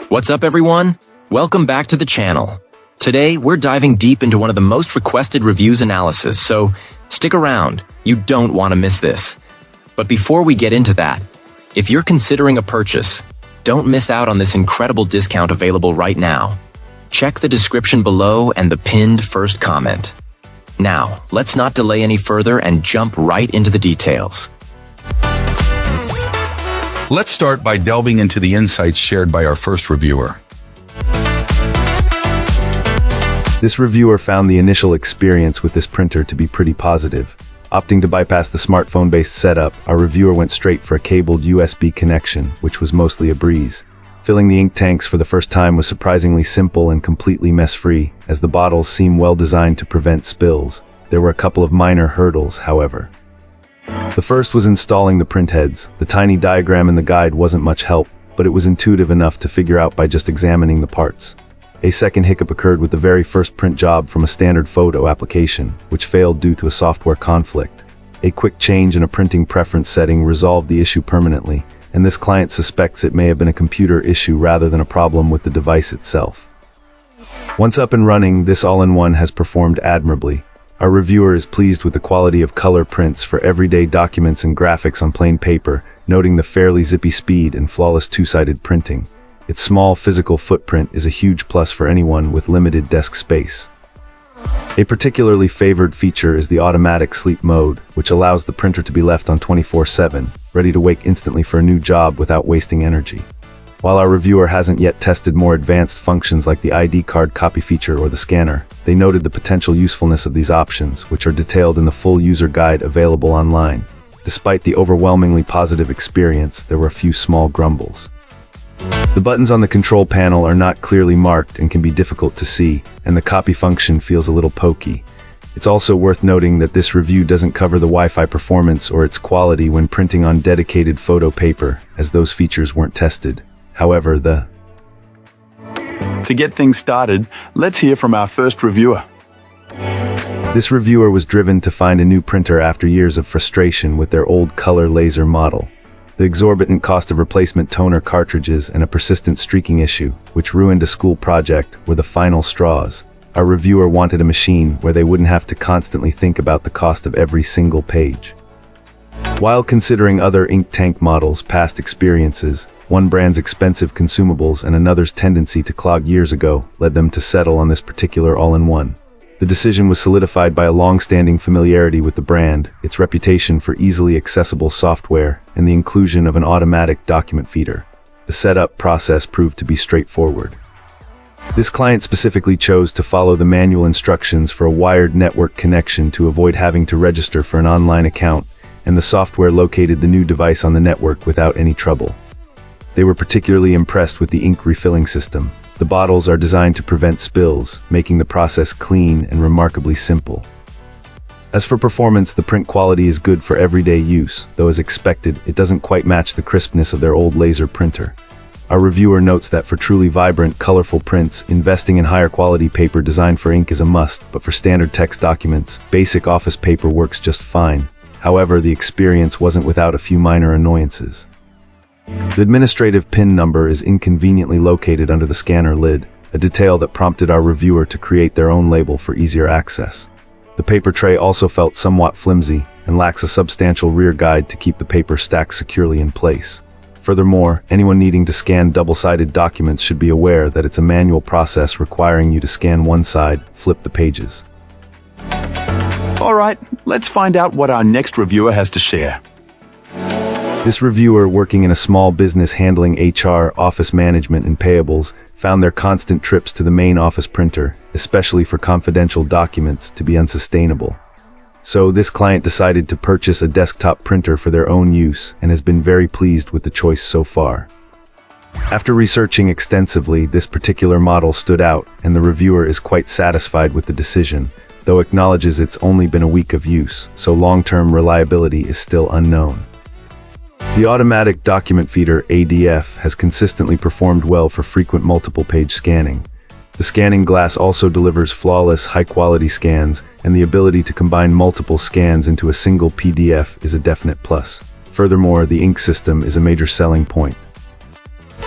What's up, everyone? Welcome back to the channel. Today, we're diving deep into one of the most requested reviews analysis, so stick around. You don't want to miss this. But before we get into that, if you're considering a purchase, don't miss out on this incredible discount available right now. Check the description below and the pinned first comment. Now, let's not delay any further and jump right into the details. Let's start by delving into the insights shared by our first reviewer. This reviewer found the initial experience with this printer to be pretty positive. Opting to bypass the smartphone-based setup, our reviewer went straight for a cabled USB connection, which was mostly a breeze. Filling the ink tanks for the first time was surprisingly simple and completely mess-free, as the bottles seem well designed to prevent spills. There were a couple of minor hurdles, however. The first was installing the print heads. The tiny diagram in the guide wasn't much help, but it was intuitive enough to figure out by just examining the parts. A second hiccup occurred with the very first print job from a standard photo application, which failed due to a software conflict. A quick change in a printing preference setting resolved the issue permanently, and this client suspects it may have been a computer issue rather than a problem with the device itself. Once up and running, this all-in-one has performed admirably. Our reviewer is pleased with the quality of color prints for everyday documents and graphics on plain paper, noting the fairly zippy speed and flawless two-sided printing. Its small physical footprint is a huge plus for anyone with limited desk space. A particularly favored feature is the automatic sleep mode, which allows the printer to be left on 24/7, ready to wake instantly for a new job without wasting energy. While our reviewer hasn't yet tested more advanced functions like the ID card copy feature or the scanner, they noted the potential usefulness of these options, which are detailed in the full user guide available online. Despite the overwhelmingly positive experience, there were a few small grumbles. The buttons on the control panel are not clearly marked and can be difficult to see, and the copy function feels a little pokey. It's also worth noting that this review doesn't cover the Wi-Fi performance or its quality when printing on dedicated photo paper, as those features weren't tested. However, To get things started, let's hear from our first reviewer. This reviewer was driven to find a new printer after years of frustration with their old color laser model. The exorbitant cost of replacement toner cartridges and a persistent streaking issue, which ruined a school project, were the final straws. Our reviewer wanted a machine where they wouldn't have to constantly think about the cost of every single page. While considering other ink tank models' past experiences, one brand's expensive consumables and another's tendency to clog years ago led them to settle on this particular all-in-one. The decision was solidified by a long-standing familiarity with the brand, its reputation for easily accessible software, and the inclusion of an automatic document feeder. The setup process proved to be straightforward. This client specifically chose to follow the manual instructions for a wired network connection to avoid having to register for an online account, and the software located the new device on the network without any trouble. They were particularly impressed with the ink refilling system. The bottles are designed to prevent spills, making the process clean and remarkably simple. As for performance, the print quality is good for everyday use, though as expected, it doesn't quite match the crispness of their old laser printer. Our reviewer notes that for truly vibrant, colorful prints, investing in higher quality paper designed for ink is a must, but for standard text documents, basic office paper works just fine. However, the experience wasn't without a few minor annoyances. The administrative PIN number is inconveniently located under the scanner lid, a detail that prompted our reviewer to create their own label for easier access. The paper tray also felt somewhat flimsy and lacks a substantial rear guide to keep the paper stacked securely in place. Furthermore, anyone needing to scan double-sided documents should be aware that it's a manual process requiring you to scan one side, flip the pages. All right, let's find out what our next reviewer has to share. This reviewer, working in a small business handling HR, office management, and payables, found their constant trips to the main office printer, especially for confidential documents, to be unsustainable. So this client decided to purchase a desktop printer for their own use and has been very pleased with the choice so far. After researching extensively, this particular model stood out, and the reviewer is quite satisfied with the decision, though acknowledges it's only been a week of use, so long-term reliability is still unknown. The automatic document feeder, ADF, has consistently performed well for frequent multiple-page scanning. The scanning glass also delivers flawless, high-quality scans, and the ability to combine multiple scans into a single PDF is a definite plus. Furthermore, the ink system is a major selling point.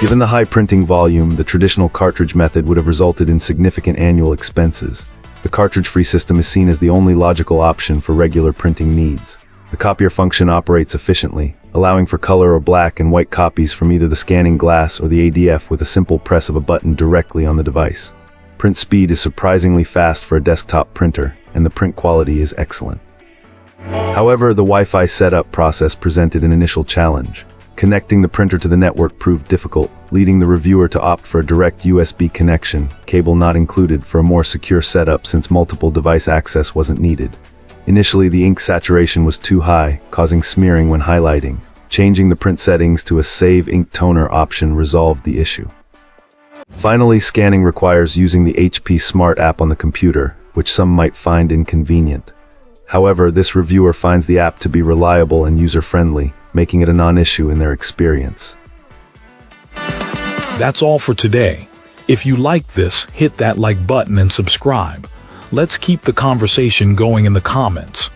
Given the high printing volume, the traditional cartridge method would have resulted in significant annual expenses. The cartridge-free system is seen as the only logical option for regular printing needs. The copier function operates efficiently, allowing for color or black and white copies from either the scanning glass or the ADF with a simple press of a button directly on the device. Print speed is surprisingly fast for a desktop printer, and the print quality is excellent. However, the Wi-Fi setup process presented an initial challenge. Connecting the printer to the network proved difficult, leading the reviewer to opt for a direct USB connection, cable not included, for a more secure setup since multiple device access wasn't needed. Initially, the ink saturation was too high, causing smearing when highlighting. Changing the print settings to a Save Ink Toner option resolved the issue. Finally, scanning requires using the HP Smart app on the computer, which some might find inconvenient. However, this reviewer finds the app to be reliable and user-friendly, making it a non-issue in their experience. That's all for today. If you like this, hit that like button and subscribe. Let's keep the conversation going in the comments.